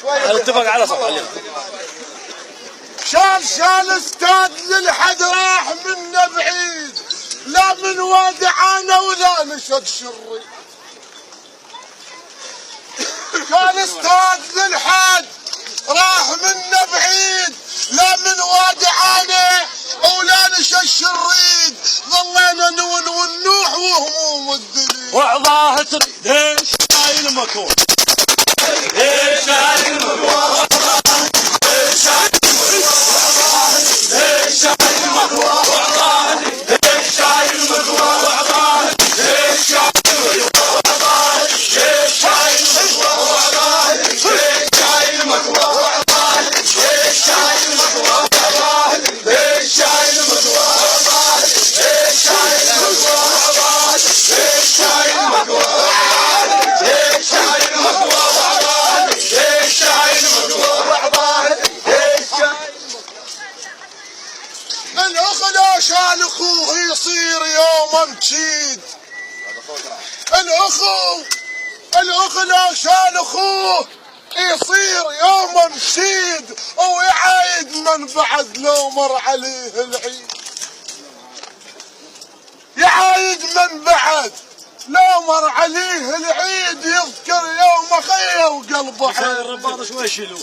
شوي اتفق على صف علينا. شال استاد للحد راح منا بعيد، لا من وادعانا ولا نشد شري. شال استاد للحد راح منا بعيد، لا من وادعانا ولا نشد شريد. ظلينا نون ونوح وهموم الدليل. وعظاه تريد ليش شايل المكون؟ ليش شايل المكون؟ ليش شايل المكون؟ ليش شايل المكون؟ وعظاه ليش شايل المكون؟ وعظاه ليش شايل المكون؟ وعظاه ليش شايل المكون؟ وعظاه ليش شايل المكون؟ وعظاه ليش شايل المكون؟ وعظاه ليش شايل المكون؟ وعظاه ليش شايل المكون؟ وعظاه ليش شايل المكون؟ شان اخوه يصير يوم مشيد. الاخ لا شان اخوه يصير يوم مشيد، ويعايد من بعد لو مر عليه العيد. يعايد من بعد لو مر عليه العيد، يذكر يوم خيه وقلبه حي. الرباط شوي شيلوه.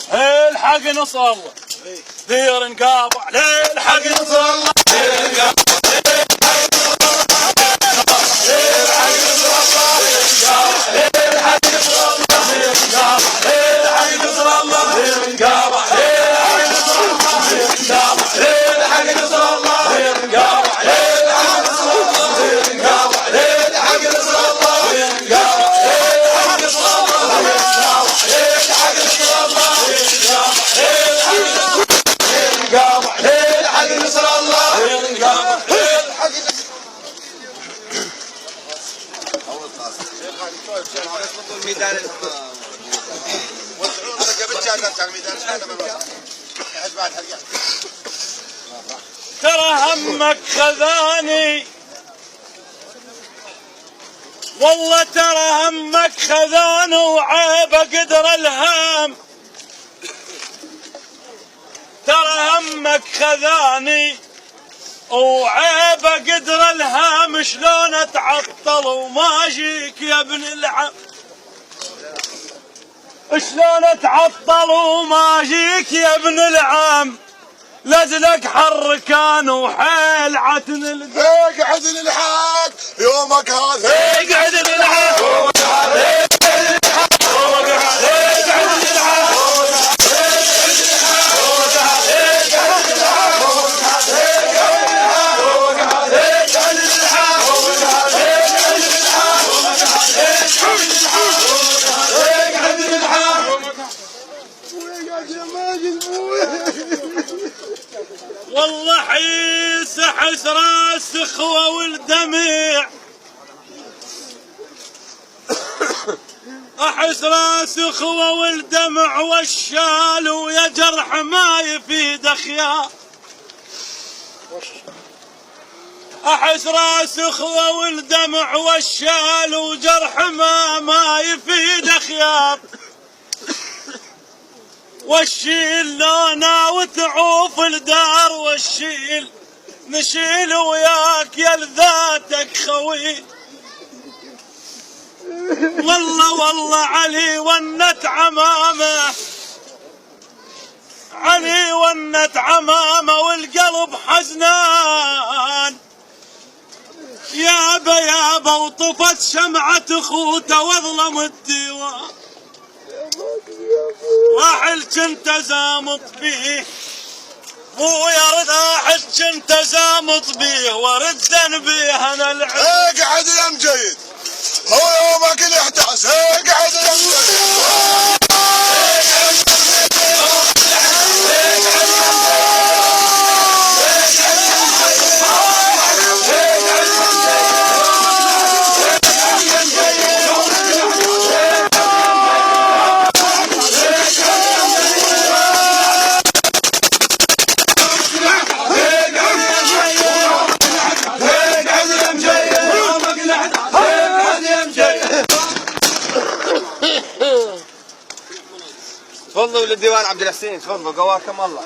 الحق نصر الله دير نقابع. الحق نصر الله دير نقابع. ترى همك خذاني والله، ترى همك خذاني وعيب قدر الهام. ترى همك خذاني وعيب قدر الهام، شلون اتعطل وما اجيك يا ابن العم. شلون اتعطل وما اجيك يا ابن العم. لزلك حركان وحيل عتن البيق. اقعد للحق يومك هذا، اقعد للحق يومك هذا، والله حيس حس راس اخوه والدمع. احس راس اخوه والدمع والشال، ويا جرح ما يفيد خيار. احس راس اخوه والدمع والشال، وجرح ما يفيد خيار. والشيل لونا وتعوف الدار، والشيل نشيل وياك يا لذاتك خوي. والله علي ونت عمامه، علي ونت عمامه والقلب حزنان. يابا وطفت شمعة اخوته واظلم الديوان. راحل كنت زامط بيه ويا رد كنت زامط بيه، ورد ذنبي انا العين. اقعد يا مجيد، هو يومك اللي احتاس. اقعد يا مجيد. تفضلوا للديوان عبد الحسين، تفضلوا قواكم الله.